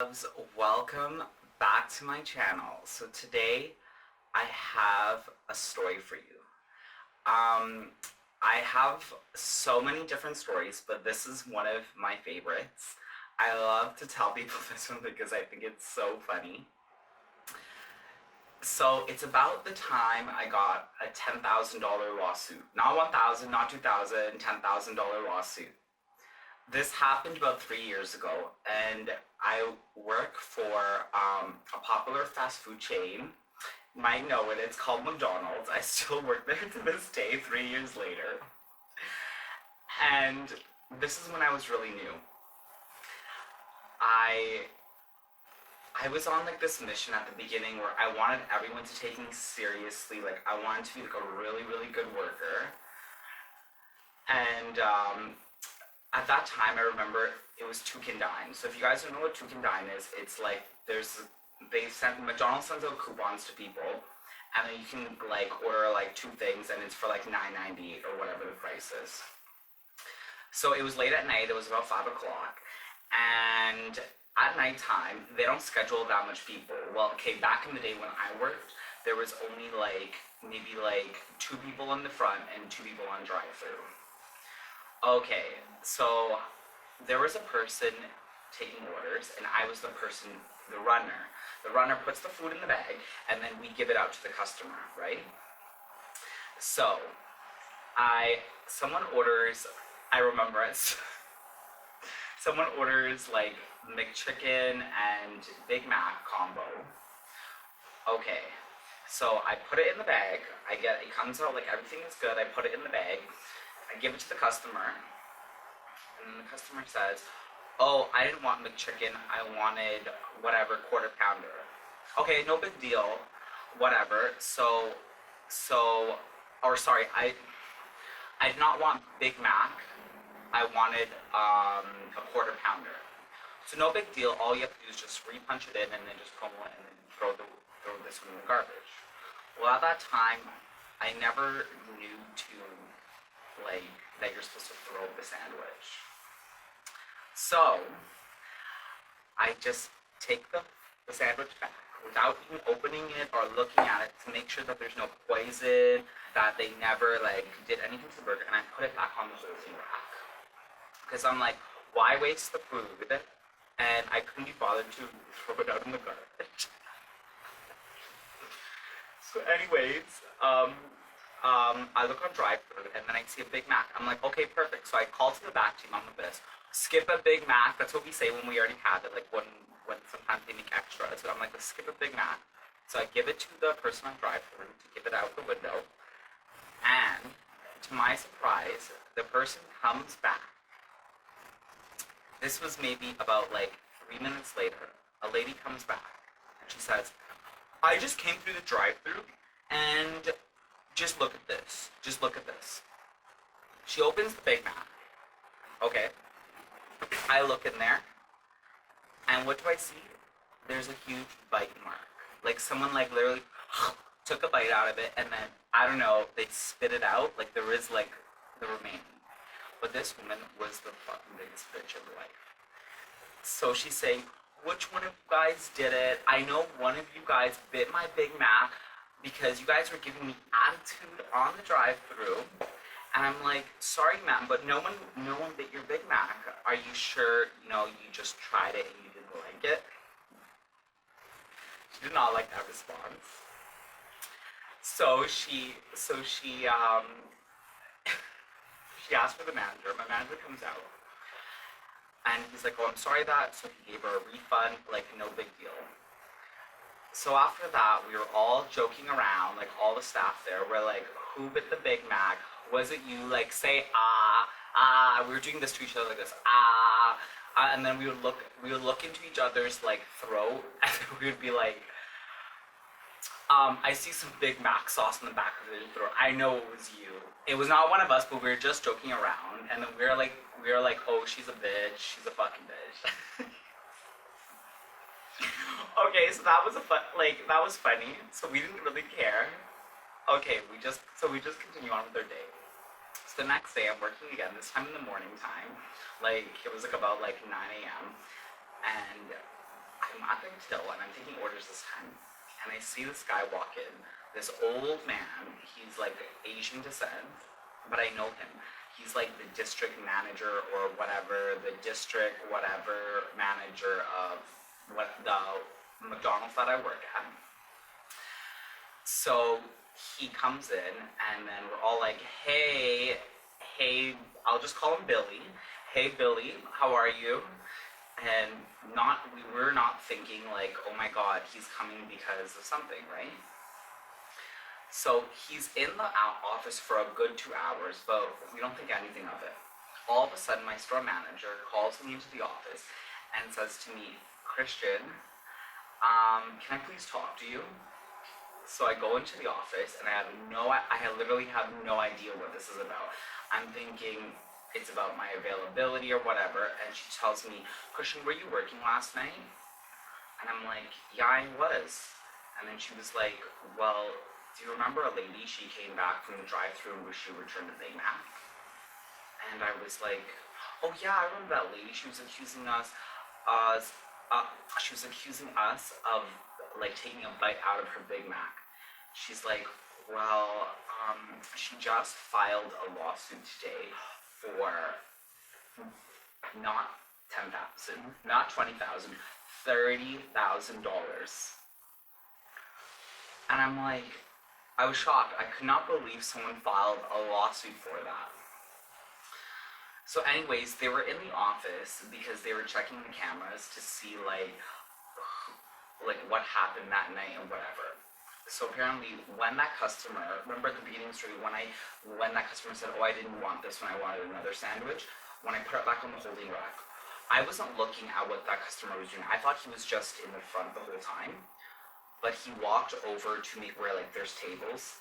Loves, welcome back to my channel. So today I have a story for you. Um, I have so many different stories, but this is one of my favorites. I love to tell people this one because I think it's so funny. So it's about the time I got a $10,000 lawsuit. Not 1,000, not 2,000, $10,000 lawsuit. This happened about 3 years ago, and I work for a popular fast food chain. You might know it, it's called McDonald's. I still work there to this day, 3 years later. And this is when I was really new. I I was on like this mission at the beginning where I wanted everyone to take me seriously. Like I wanted to be like a really, really good worker. And at that time, I remember it was Two Can Dine. So if you guys don't know what Two Can Dine is, it's like McDonald's sends out coupons to people, and then you can like order like two things, and it's for like $9.98 or whatever the price is. So it was late at night. It was about 5 o'clock, and at nighttime they don't schedule that much people. Well, okay, back in the day when I worked, there was only like maybe like two people in the front and two people on drive-through. Okay, so there was a person taking orders, and I was the person, the runner. The runner puts the food in the bag, and then we give it out to the customer, right? So, someone orders, I remember it, someone orders like McChicken and Big Mac combo. Okay, so I put it in the bag, it comes out like everything is good, I put it in the bag, I give it to the customer, and then the customer says, "Oh, I didn't want McChicken. I wanted whatever quarter pounder." Okay, no big deal. Whatever. Or sorry, I did not want Big Mac. I wanted a quarter pounder. So no big deal. All you have to do is just re-punch it in and then just promo it and then throw this one in the garbage. Well, at that time, I never knew to like that you're supposed to throw the sandwich. So I just take the sandwich back without even opening it or looking at it to make sure that there's no poison, that they never like did anything to the burger, and I put it back on the holding rack. Because I'm like, why waste the food? And I couldn't be bothered to throw it out in the garbage. So anyways, I look on drive-thru and then I see a Big Mac. I'm like, okay, perfect. So I call to the back team. I'm like this. Skip a Big Mac. That's what we say when we already have it. Like when sometimes they make extras. So I'm like, let's skip a Big Mac. So I give it to the person on drive-thru to give it out the window. And to my surprise, the person comes back. This was maybe about like 3 minutes later. A lady comes back and she says, "I just came through the drive-thru and just look at this. Just look at this." She opens the Big Mac. Okay. I look in there, and what do I see? There's a huge bite mark. Like someone like literally took a bite out of it, and then I don't know, they spit it out. Like there is like the remaining. But this woman was the fucking biggest bitch of life. So she's saying, "Which one of you guys did it? I know one of you guys bit my Big Mac because you guys were giving me attitude on the drive-thru." And I'm like, "Sorry, ma'am, but no one bit your Big Mac. Are you sure, you just tried it and you didn't like it?" She did not like that response. So she asked for the manager. My manager comes out. And he's like, "Oh, I'm sorry that." So he gave her a refund, like no big deal. So after that, we were all joking around, like all the staff there. We're like, "Who bit the Big Mac? Was it you?" Like say ah. We were doing this to each other like this, ah. And then we would look into each other's like throat, and we would be like, "I see some Big Mac sauce in the back of your throat. I know it was you. It was not one of us, but we were just joking around." And then we were like, "Oh, she's a bitch. She's a fucking bitch." Okay, so that was that was funny. So we didn't really care. Okay, we just continue on with our day. So the next day I'm working again, this time in the morning time. Like it was like about like 9 a.m. and till and I'm taking orders this time, and I see this guy walk in. This old man, he's like Asian descent, but I know him. He's like the district manager or whatever, the district whatever manager of what the McDonald's that I work at. So he comes in, and then we're all like, hey, I'll just call him Billy. Hey, Billy, how are you? And we were not thinking like, oh my God, he's coming because of something, right? So he's in the office for a good 2 hours, but we don't think anything of it. All of a sudden, my store manager calls me into the office and says to me, Christian, can I please talk to you? So I go into the office, and I literally have no idea what this is about. I'm thinking it's about my availability or whatever, and she tells me, Christian, were you working last night? And I'm like, yeah, I was. And then she was like, well, do you remember a lady? She came back from the drive-thru and she returned a Big Mac. And I was like, oh yeah, I remember that lady. She was accusing us of like taking a bite out of her Big Mac. She's like, well, she just filed a lawsuit today for not 10,000, not 20,000, $30,000. And I'm like, I was shocked. I could not believe someone filed a lawsuit for that. So anyways, they were in the office because they were checking the cameras to see like what happened that night and whatever. So apparently when that customer, remember at the beginning of the story, when that customer said, oh, I didn't want this one, I wanted another sandwich, when I put it back on the holding rack, I wasn't looking at what that customer was doing. I thought he was just in the front the whole time. But he walked over to me where like there's tables,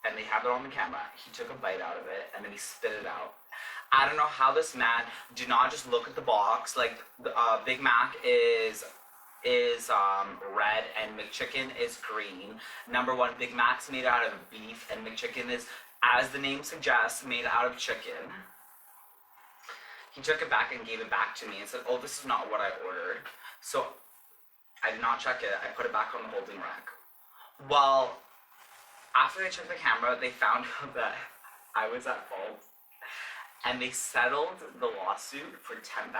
and they have it on the camera. He took a bite out of it, and then he spit it out. I don't know how this man did not just look at the box. Like the Big Mac is red and McChicken is green. Number one, Big Mac's made out of beef, and McChicken is, as the name suggests, made out of chicken. He took it back and gave it back to me and said, oh, this is not what I ordered. So I did not check it. I put it back on the holding rack. Well, after they checked the camera, they found out that I was at fault. And they settled the lawsuit for $10,000.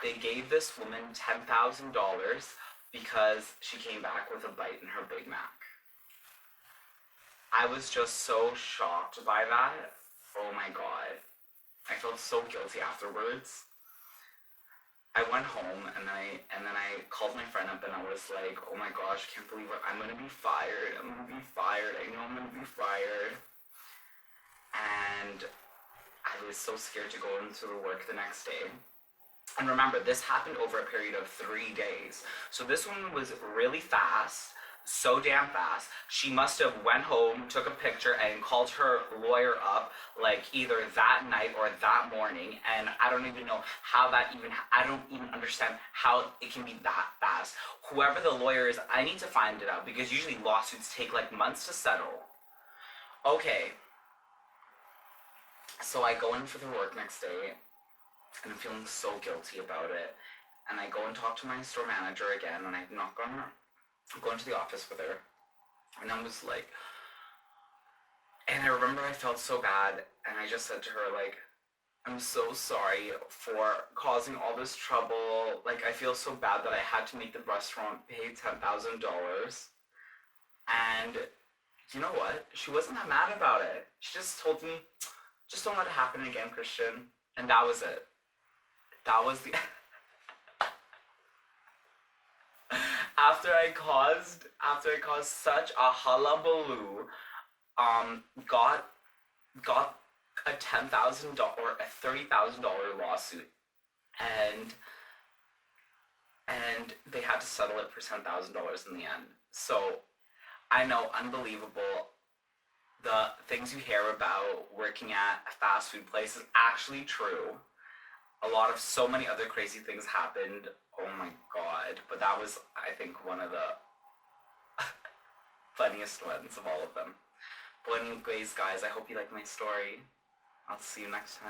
They gave this woman $10,000 because she came back with a bite in her Big Mac. I was just so shocked by that. Oh my God. I felt so guilty afterwards. I went home and then I called my friend up and I was like, oh my gosh, I can't believe it. I'm gonna be fired. I know I'm gonna be fired. And I was so scared to go into work the next day. And remember, this happened over a period of 3 days. So this one was really fast, so damn fast. She must have went home, took a picture, and called her lawyer up like either that night or that morning. And I don't even know how I don't even understand how it can be that fast. Whoever the lawyer is, I need to find it out because usually lawsuits take like months to settle. Okay. So I go in for the work next day, and I'm feeling so guilty about it. And I go and talk to my store manager again, and I knock on her. I go into the office with her, and I was like, and I remember I felt so bad, and I just said to her, like, I'm so sorry for causing all this trouble. Like, I feel so bad that I had to make the restaurant pay $10,000. And you know what? She wasn't that mad about it. She just told me, just don't let it happen again, Christian. And that was it. That was the... After I caused such a hullabaloo, got a $10,000 or a $30,000 lawsuit, and they had to settle it for $10,000 in the end. So I know, unbelievable. The things you hear about working at a fast food place is actually true. So many other crazy things happened. Oh my God. But that was, I think, one of the funniest ones of all of them. But anyways, guys, I hope you liked my story. I'll see you next time.